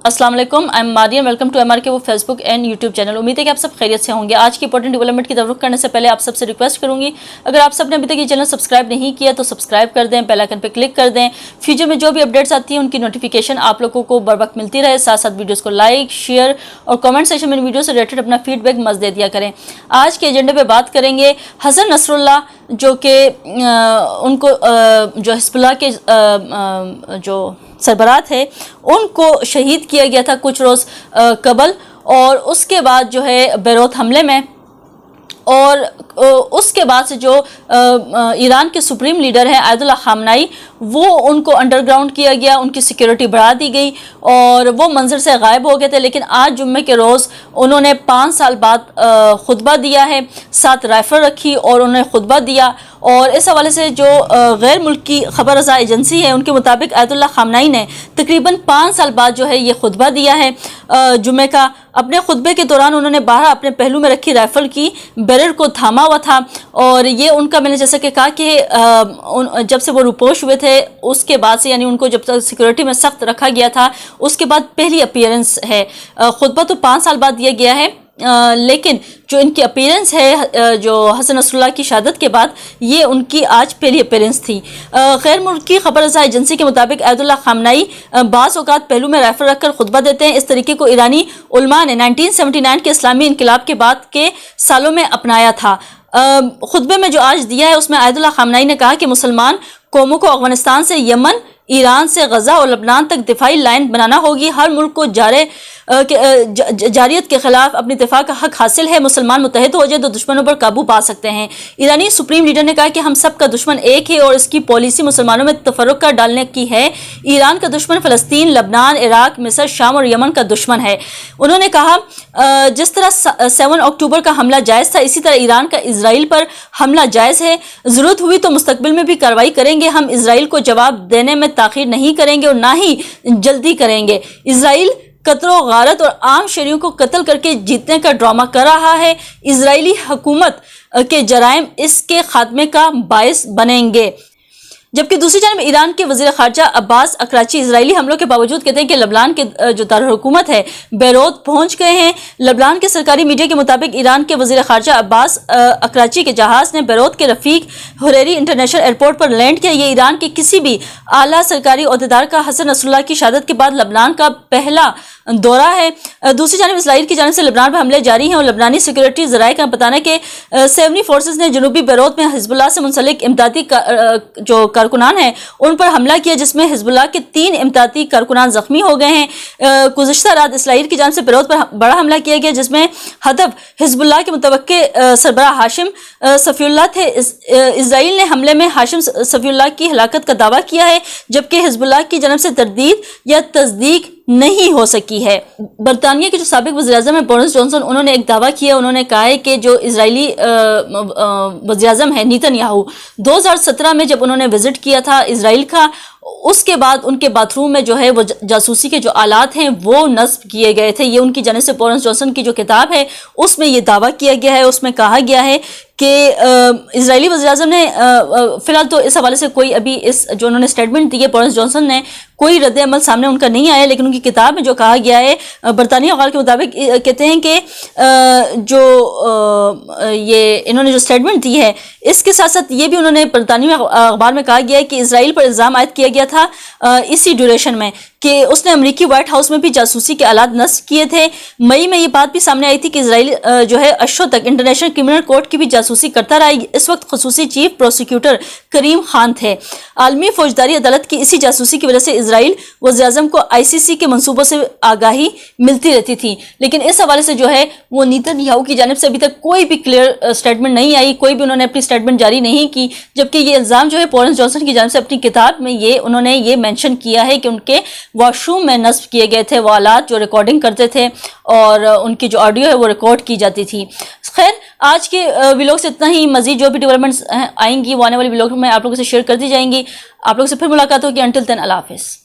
अस्सलाम वालेकुम, I am Mariyam. Welcome to MRK वो फेसबुक एंड यूट्यूब चैनल। उम्मीद है कि आप सब खैरियत से होंगे। आज की इंपॉर्टेंट डेवलपमेंट की तरफ करने से पहले आप सबसे रिक्वेस्ट करूंगी, अगर आप सबने अभी तक ये चैनल सब्सक्राइब नहीं किया तो सब्सक्राइब कर दें, बेल आइकन पर क्लिक कर दें। फ्यूचर में जो भी अपडेट्स आती हैं उनकी नोटिफिकेशन आप लोगों को बर वक्त मिलती रहे। साथ साथ वीडियोज़ को लाइक, शेयर और कमेंट सेक्शन में वीडियो से रिलेटेड अपना फीडबैक मस्त दे दिया करें। आज के एजेंडे पर बात करेंगे हसन नसरुल्लाह, जो कि उनको जो हिज़्बुल्लाह के जो सरबराह थे उनको शहीद किया गया था कुछ रोज़ कबल, और उसके बाद जो है बेरूत हमले में, और उसके बाद से जो ईरान के सुप्रीम लीडर हैं आयतुल्लाह ख़ामनेई, वो उनको अंडरग्राउंड किया गया, उनकी सिक्योरिटी बढ़ा दी गई और वो मंजर से गायब हो गए थे। लेकिन आज जुम्मे के रोज़ उन्होंने 5 साल बाद खुतबा दिया है, साथ राइफल रखी और उन्होंने खुतबा दिया। और इस हवाले से जो गैर मुल्की खबर रसा एजेंसी है उनके मुताबिक आयतुल्लाह ख़ामनेई ने तकरीबन 5 साल बाद जो है ये खुतबा दिया है जुम्मे का। अपने खुतबे के दौरान उन्होंने बाहर अपने पहलू में रखी राइफल की बैरल को थामा हुआ था, और ये उनका, मैंने जैसा कि कहा कि जब से वो रुपोश हुए थे उसके बाद से, यानी उनको जब तक सिक्योरिटी में सख्त रखा गया था उसके बाद पहली अपीयरेंस है। खुतबा तो 5 साल बाद दिया गया है, लेकिन जो इनकी अपीयरेंस है जो हसन नसरुल्लाह की शहादत के बाद, ये उनकी आज पहली अपीयरेंस थी। गैर मुल्की खबर रसा एजेंसी के मुताबिक आयतुल्लाह ख़ामनेई बाज़ औक़ात पहलू में राइफल रखकर खुतबा देते हैं। इस तरीके को ईरानी उलमा ने 1979 के इस्लामी इनकलाब के बाद के सालों में अपनाया था। खुतबे में जो आज दिया है उसमें आयतुल्लाह ख़ामनेई ने कहा कि मुसलमान कौमों को अफ़गानिस्तान से यमन, ईरान से गज़ा और लबनान तक दिफाई लाइन बनाना होगी। हर मुल्क को जारियत के खिलाफ अपने दिफा का हक हासिल है। मुसलमान मुत्तहिद हो जाए तो दुश्मनों पर काबू पा सकते हैं। ईरानी सुप्रीम लीडर ने कहा कि हम सब का दुश्मन एक है और इसकी पॉलिसी मुसलमानों में तफर्रुक़ डालने की है। ईरान का दुश्मन फ़लस्तीन, लबनान, इराक, मिस्र, शाम और यमन का दुश्मन है। उन्होंने कहा जिस तरह 7 अक्टूबर का हमला जायज़ था, इसी तरह ईरान का इजराइल पर हमला जायज़ है। ज़रूरत हुई तो मुस्तकबिल में भी कार्रवाई करेंगे। हम इजराइल को जवाब देने में ताख़ीर नहीं करेंगे और ना ही जल्दी करेंगे। इजराइल कत्ल गारत और आम शहरियों को कत्ल करके जीतने का ड्रामा कर रहा है। इजरायली हुकूमत के जराइम इसके खात्मे का बायस बनेंगे। जबकि दूसरी जानब ईरान के वज़ीर ख़ारजा अब्बास अराक़ची इजरायली हमलों के बावजूद कहते हैं कि लबनान के जो दारुल हुकूमत है बेरूत पहुंच गए हैं। लबनान के सरकारी मीडिया के मुताबिक ईरान के वज़ीर ख़ारजा अब्बास अराक़ची के जहाज़ ने बेरूत के रफ़ीक हुरैरी इंटरनेशनल एयरपोर्ट पर लैंड किया। ये ईरान के किसी भी आला सरकारी ओहदेदार का हसन नसरुल्लाह की शहादत के बाद लबनान का पहला दौरा है। दूसरी जानब इसराइल की जानब से लबनान पर हमले जारी हैं और लबनानी सिक्योरिटी ज़राए का बताना कि सेवनी फोर्सेस ने जनूबी बेरूत में हिज़्बुल्लाह से मुंसलिक इमदादी जो कारकुनान हैं उन पर हमला किया, जिसमें हिज़्बुल्लाह के 3 इमदादी कारकुनान ज़ख्मी हो गए हैं। गुज़िश्ता रात इसराइल की जानब से बेरूत पर बड़ा हमला किया गया, जिसमें हदफ हिज़्बुल्लाह के मुतवक्के सरबराह हाशिम सफ़ीउल्लाह थे। इसराइल ने हमले में हाशिम सफ़ीउल्लाह की हलाकत का दावा किया है, जबकि हिज़्बुल्लाह की जानब से तरदीद या तस्दीक नहीं हो सकी है। बरतानिया के जो साबिक वज़ीर-ए-आज़म है बोरिस जॉनसन, उन्होंने एक दावा किया। उन्होंने कहा है कि जो इजरायली वज़ीर-ए-आज़म है नेतन्याहू, 2017 में जब उन्होंने विजिट किया था इजराइल का, उसके बाद उनके बाथरूम में जो है वो जासूसी के जो आलात हैं वो नस्ब किए गए थे। ये उनकी जानिब से बोरिस जॉनसन की जो किताब है उसमें ये दावा किया गया है। उसमें कहा गया है कि इजरायली वज़ीर-ए-आज़म ने फ़िलहाल तो इस हवाले से कोई अभी इस जो उन्होंने स्टेटमेंट दी है बोरिस जॉनसन ने, कोई रद्द अमल सामने उनका नहीं आया, लेकिन उनकी किताब में जो कहा गया है बरतानिया अखबार के मुताबिक कहते हैं कि जो ये इन्होंने जो स्टेटमेंट दी है इसके साथ साथ ये भी उन्होंने बरतानिया अखबार में कहा गया है कि इजराइल पर इल्ज़ाम आयद किया गया था इसी ड्यूरेशन में कि उसने अमरीकी व्हाइट हाउस में भी जासूसी के आलात नस्ब किए थे। मई में ये बात भी सामने आई थी कि इजराइल जो है अशों तक इंटरनेशनल क्रिमिनल कोर्ट की भी जासूसी करता रहा। इस वक्त खसूसी चीफ प्रोसिक्यूटर करीम खान थे। आलमी फौजदारी अदालत की इसी जासूसी की वजह से इजराइल वज़ीर-ए-आज़म को ICC के मंसूबों से आगाही मिलती रहती थी, लेकिन इस हवाले से जो है वो नेतन्याहू की जानिब से अभी तक कोई भी क्लियर स्टेटमेंट नहीं आई, कोई भी उन्होंने अपनी स्टेटमेंट जारी नहीं की। जबकि ये इल्ज़ाम जो है बोरिस जॉनसन की जानिब से अपनी किताब में ये उन्होंने ये मेंशन किया है कि उनके वॉशरूम में नस्ब किए गए थे वो आलात जो रिकॉर्डिंग करते थे और उनकी जो ऑडियो है वो रिकॉर्ड की जाती थी। खैर, आज के व्लॉग से इतना ही। मज़ीद जो भी डेवलपमेंट्स आएंगी वो आने वाली व्लॉग में आप लोगों से शेयर कर दी जाएंगी। आप लोगों से फिर मुलाकात होगी। अंटिल देन अल्लाह हाफ़िज़।